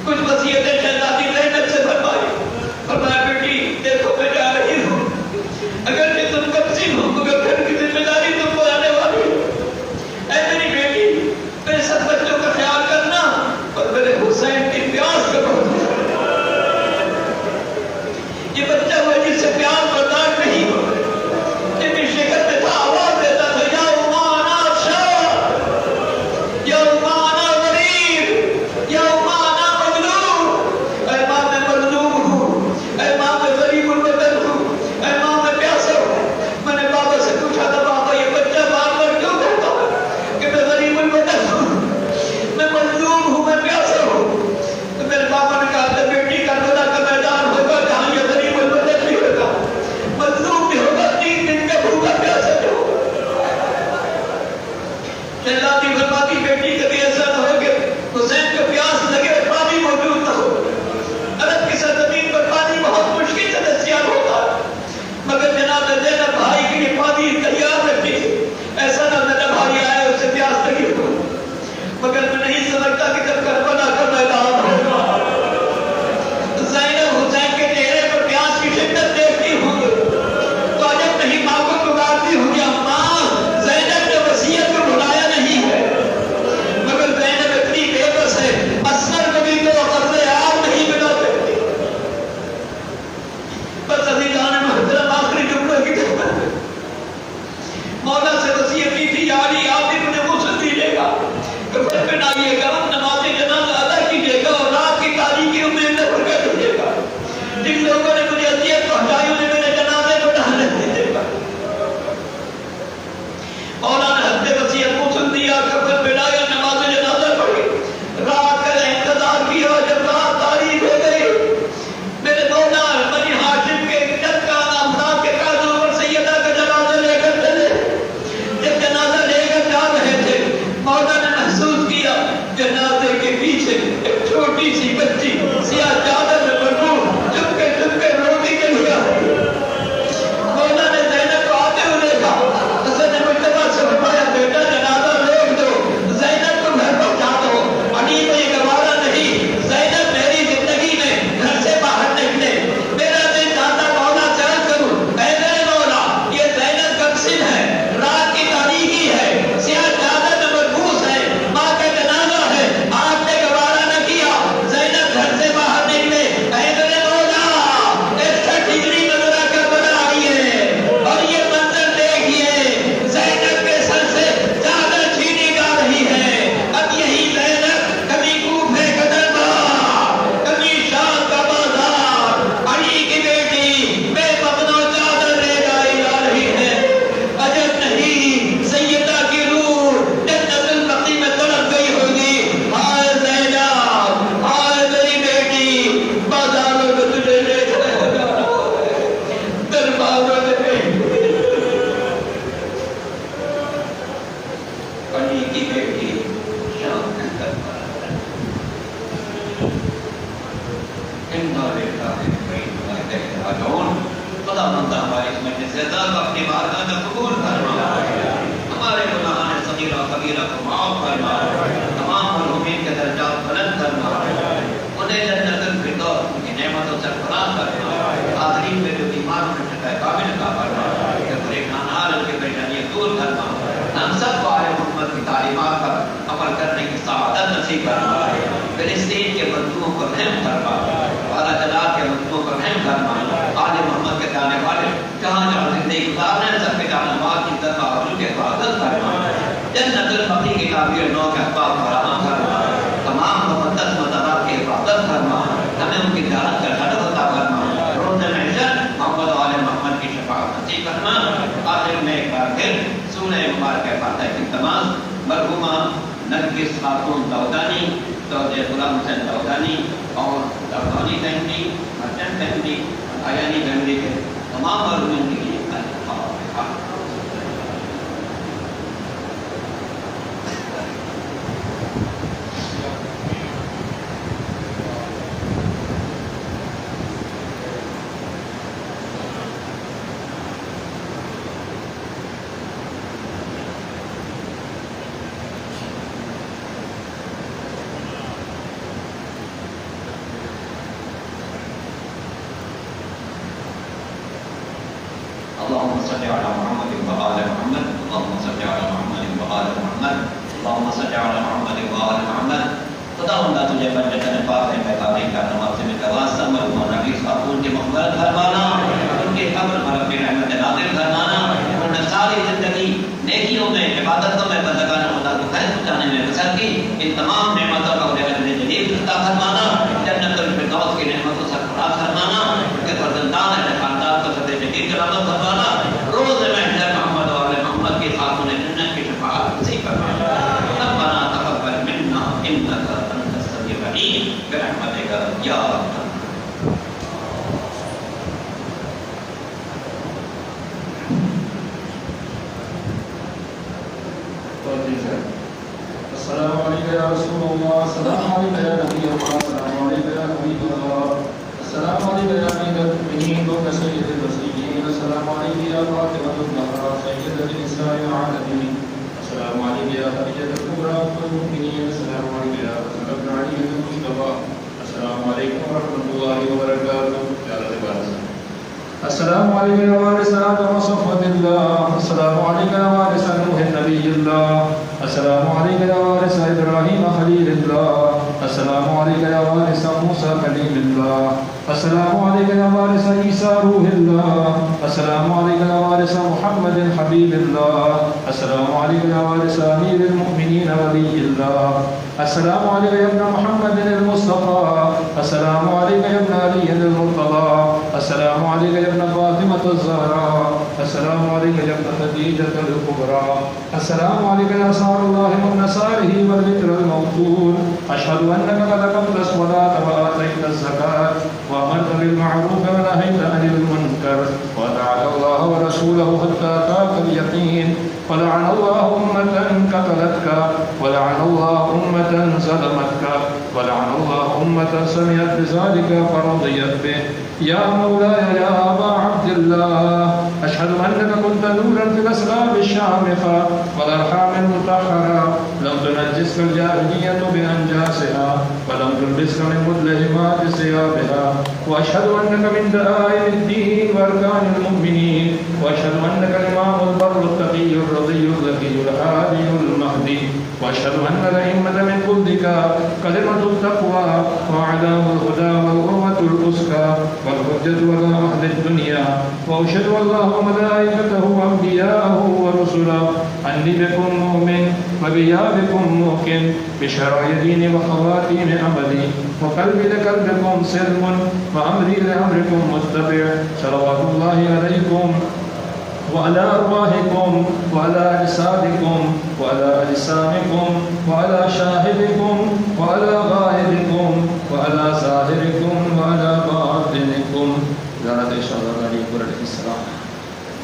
کچھ وصیتیں شہزادی زینب سے فرمائی۔ فرمایا بیٹی دیکھو میں جا رہی ہوں، اگر کہ تم کبھی ہو مگر گھر کی ذمہ داری تم کو آنے والی ہے۔ اے میری بیٹی میرے سب بچوں کا خیال کرنا اور میرے حسین کی پیاس کا بہت یہ بچہ ہوا جس سے پیاس برداشت نہیں ہو، جب بھی شکر میں تھا آواز دیتا تھا یا عمانا شاہ، یا عمانا غریب، یا عمانا مظلوم۔ اے ماں میں مظلوم ہوں، اے ماں میں غریب الوطن ہوں، اے ماں میں پیاسا ہوں۔ میں نے بابا سے پوچھا تھا بابا یہ بچہ بار بار کیوں کہتا ہے کہ میں غریب الوطن ہوں، میں مظلوم ہوں، میں پیاسا ہوں؟ تو میرے بابا نے کہا تھا بیٹی کربلا کا میدان ہوگا جہاں یہ غریب الوطن بھی ہوگا، مظلوم بھی ہوگا، 3 دن کا بھوکا پیاسا بھی ہوگا۔ شہزادی فرماتی بیٹی کبھی ایسا نہ ہو کہ حسین کو پیاس لگے اور پانی موجود نہ ہو۔ عرب کی سرزمین پر پانی بہت مشکل سے دستیاب ہوتا ہے، مگر جناب زینب بھائی کے لیے پانی تیار رکھتی، ایسا نہ میرا بھائی آئے اس سے پیاس لگی ہو۔ مگر میں نہیں سمجھتا کہ جب کربلا کا میدان ہوگا زینب حسین کے چہرے پر پیاس کی شدت دیکھتی ہوں تو عجب نہیں ماں کو پکارتی ہوں کہ اماں زینب نے وصیت کو بھلایا نہیں ہے، مگر زینب اتنی بے بس ہے اصغر کو بھی تو قرض عام نہیں ملا سکتی۔ بس عزیزان محترم آخری جملے کی خدمت مولا سے وصیت کی تھی یا علی آپ بھی مجھے غسل دیجیے گا، کفن پہنائیے گا، نماز جنازہ ادا کیجیے گا اور رات کی تاریکی میں میرے گھر کر دیجیے گا، جن لوگوں نے مجھے اذیت پہنچائی انہیں میرے جنازے کو ڈھالنے دیجیے گا۔ مولا نے حد وصیت غسل دیا، کفن پہنایا، نماز جنازہ پڑھی، رات کا انتظار کیا۔ جب رات تاریک ہو گئی میرے مولا بنی ہاشم کے جد کا افراد کے قاضی پر سیدہ کا جنازہ لے کر چلے۔ جب جنازہ لے کر جا رہے تھے مولا نے محسوس کیا جنازے کے پیچھے ایک چھوٹی سی بچی سیاہ چادر میں مربوط چپکے چپکے روٹی کے لیے آئی۔ مولا نے زینب کو آتے ہوئے دیکھا، حسن نے مجتبہ سے فرمایا بیٹا جنازہ روک دو، زینب کو گھر پہنچا دو۔ علی کو یہ گوارا نہیں، زینب میری زندگی میں گھر سے باہر نکلے۔ میرا دل چاہتا مولا سے عرض کروں اے میرے مولا یہ زینب کمسن ہے، رات کی تاریکی ہے، سیاہ چادر میں مربوط ہے، ماں کا جنازہ ہے، آپ نے گوارا نہ کیا، زینب گھر سے باہر نکلے۔ اے میرے مولا 61 ڈگری میں ذرا کربلا آئی ہے اور یہ منظر دیکھیے زینب کے سر سے چادر چھینی جا رہی ہے۔ اب یہی زینب کبھی کوفے کا دربار، کبھی شام کا بازار، علی کی بیٹی بے مبنو چادر لے جائی جا رہی ہے۔ عجب نہیں سیدہ کی روح جنت البقیع میں تڑپ گئی ہوگی، ہائے زینب، ہائے میری بیٹی، بازاروں میں تجھے لے جایا جا رہا ہے، درباروں میں علی کی بیٹی شام کے دربار خدا مندہ ہمارے اس مجلس سے ذات اپنی بارگاہ میں قبول فرما، ہمارے گناہان صغیرہ کبیرہ کو معاف فرما، تمام مرحومین کے درجات بلند فرما، انہیں جنت الفردوس کی نعمتوں سے فراغ فرما، حاضرین میں جو بیماروں نے شفا کامل عطا فرما، کہ پریشان حال کی پریشانیاں دور فرما، ہم سب کو آل محمد کی تعلیمات پر عمل کرنے کی سعادت نصیب فرما۔ فلسطین کے مظلوموں پر رحم فرما، اعلیٰ جناب کے مظلوموں پر رحم فرما، آل محمد کے جانے والے جہاں جہاں زندگی گزارنے سب کے جانے والے کی دربار حضور کے حفاظت فرما، جنت البقیع کی تعبیر نو کے اسباب فراہم فرما، تمام مقدس مزارات کی حفاظت فرما، ہمیں ان کی زیارت کا شرف عطا فرما، روز محشر محمد و آل محمد کی شفاعت نصیب فرما۔ آخر میں ایک بار پھر سورہ مبارکہ فاتحہ کی تمام مرحومہ نرگس خاتون داؤدانی، سعودی غلام حسین داؤدانی اور داؤدانی فیملی، مرچنٹ فیملی، آیانی فیملی کے تمام مرحومین کے لیے اللهم صل على محمد وآل محمد، اللهم صل على محمد وآل محمد، اللهم صل على محمد وآل محمد۔ خداوندہ تجھے بندے پاک نے پیغام کا نماز میں تواسہ مرحومہ نرگس خاتون کی مغفرت فرمانا، ان کے قبر پر اپنی رحمت نازل فرمانا، انہوں نے ساری زندگی نیکیوں میں عبادتوں میں بندگان خدا کو خیر پہنچانے میں بسر کی، ان تمام نعمتوں کا انہیں اجر جدید عطا فرمانا، جنت الفردوس کی نعمتوں سے سرفراز فرمانا، ان کے فرزندان اپنے خاندان کو صدر جدید کرامت فرمانا، روز محشر محمد و آل محمد کی خاتون جنت کی شفاعت نصیب فرمانا۔ ربنا تقبل منا انک انت السمیع العلیم برحمتک یا ارحم السلام علیکم یا رسول اللہ، السلام علیکم یا نبی اللہ، السلام علیکم یا حبیب اللہ، السلام علیکم یا امیر المؤمنین و سید المرسلین، السلام علیکم یا فاطمہ الزہرا سیدۃ النساء العالمین، السلام علیکم یا خدیجہ الکبریٰ ام المؤمنین، السلام علیکم یا حسن بن علی المصطفیٰ، السلام علیکم ورحمۃ اللہ وبرکاتہ۔ السلام علیکم یا وارث آدم صفوۃ اللہ، السلام علیکم یا وارث نوح نبی اللہ، السلام علیکم یا وارث ابراہیم خلیل اللہ، السلام علیکم یا وارث موسیٰ کلیم اللہ، السلام علیکم یا وارث عیسیٰ روح اللہ، السلام علیکم یا وارث محمد حبیب اللہ، السلام علیکم یا وارث امیر المؤمنین ولی اللہ، السلام علیکم یا ابن محمد المصطفیٰ، السلام علیکم یا ابن علی المرتضیٰ، السلام علیکم یا ابن فاطمة الزہراء، السلام علیکم یا ابن خدیجة الکبریٰ، السلام علیکم یا صار اللہ والنصارہ والذکر الموصول، اشہد انک قد اقمت الصلاۃ وآتیت الزکاۃ وأمرت بالمعروف ونهيت عن المنكر وأطعت الله ورسوله حتى أتاك اليقين، ولعن الله أمة قتلتك، ولعن الله أمة ظلمتك، ولعن الله أمة سمعت بذلك فرضيت به، يا مولاي يا أبا عبد الله، أشهد أنك كنت نورا في الأسباب الشامخة والأرحام المطهرة، لم تنجسك الجاهلية بأنجاسها ولم تلبسك من مدلهمات ثيابها، وأشهد أنك من دعائم الدين وأركان المؤمنين، وأشهد أنك الإمام البر التقي الرضي الذكي الهادي المهدي، وأشهد أن الأئمة من جلدك كلمة التقوى وأعلام الهدى والغروة الأسكى والحجة على أهل الدنيا، وأشهد الله وملائكته وأنبياءه ورسله أني بكم مؤمن وبإيابكم موقن بشرع ديني وخواتيم عملي، وقلبي لقلبكم سلم وأمري لأمركم متبع، صلوات الله عليكم وعلى أرواحكم وعلى أجسادكم وعلى أجسامكم وعلى شاهدكم وعلى غائبكم وعلى ظاهركم وعلى باطنكم۔ زيارة شهداء علي عليه السلام۔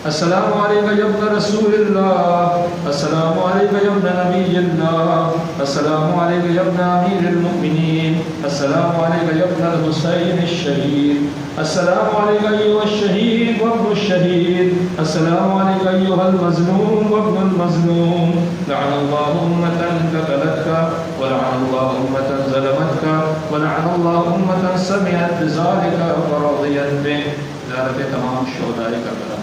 السلام عليك يا ابن رسول الله، السلام عليك يا ابن نبي الله، السلام عليك يا ابن أمير المؤمنين، السلام عليك يا ابن الحسين الشهيد، السلام عليك أيها الشهيد وابن الشهيد، السلام عليك أيها المظلوم وابن المظلوم، لعن الله أمة قتلتك، ولعن الله أمة ظلمتك، ولعن الله أمة سمعت بذلك ورضيت به۔ زیارت تمام شہداء کربلا۔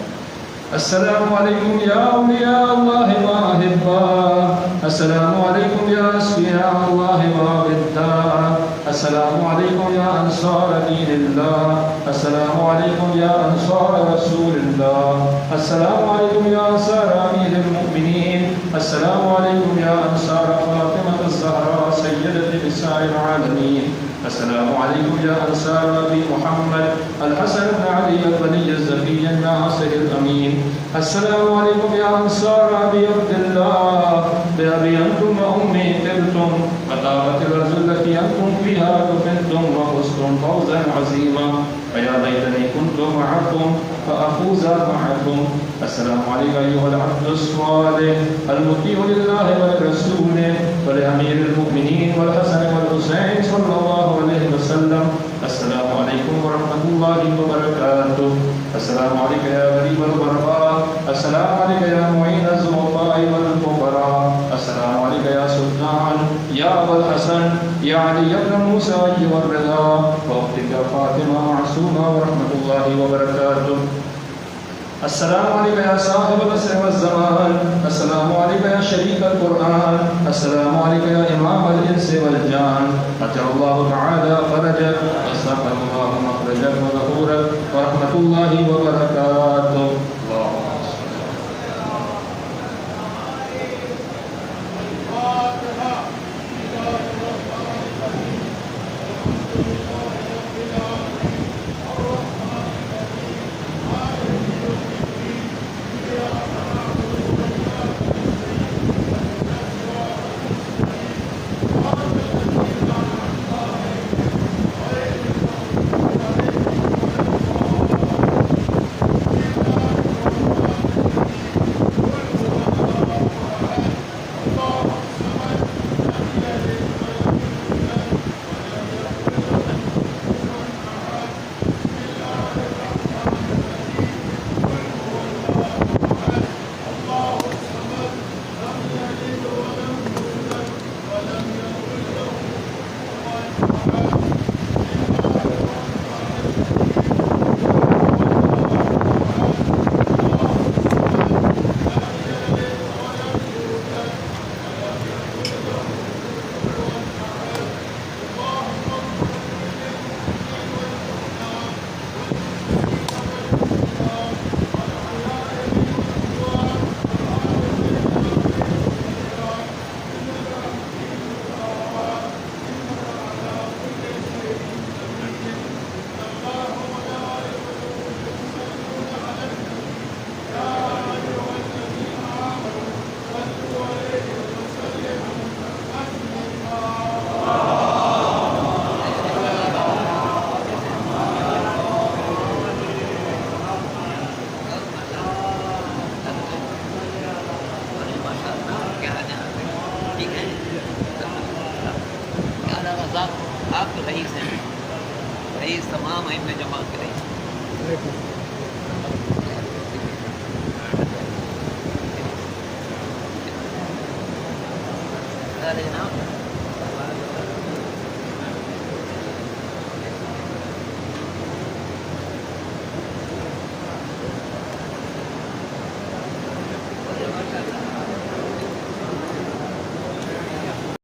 السلام علیکم یا اولیاء اللہ وأحباء، السلام علیکم یا اصفیاء اللہ وأوداء، السلام علیکم یا انصار دین اللہ، السلام علیکم یا انصار رسول اللہ، السلام علیکم یا انصار امیر المؤمنین، السلام علیکم یا انصار فاطمہ الزہرا سیدۃ نساء العالمین، السلام علیکم یا انصار ابی محمد الحسن بن علی الغنی الزکی الناصر الامین، السلام علیکم یا انصار ابی عبداللہ بأبی انتم وأمی طبتم وطابت الأرض التي أنتم فيها دفنتم وفزتم فوزا عظيما فيا ليتني كنت معكم فأفوز معكم. السلام عليك أيها العبد الصالح المطيع لله ولرسوله ولأمير المؤمنين والحسن والحسين صلى الله عليه وسلم. السلام عليكم ورحمة الله وبركاته. السلام عليك يا غريب الغرباء، السلام عليك يا معين الضعفاء والفقراء، السلام عليك يا سلطان يا أبا الحسن يا علي بن موسى أيها الرضا وأختك فاطمة معصومة ورحمة الله وبركاته. السلام عليك يا صاحب العصر والزمان، السلام عليك يا شريك القرآن، السلام عليك يا إمام الإنس والجان، أجر الله تعالى فرجك وسخر الله مخرجك وظهورك ورحمة الله وبركاته. آپ تو رئیس ہیں، رئیس تمام ائمہ جماعت کے رئیس.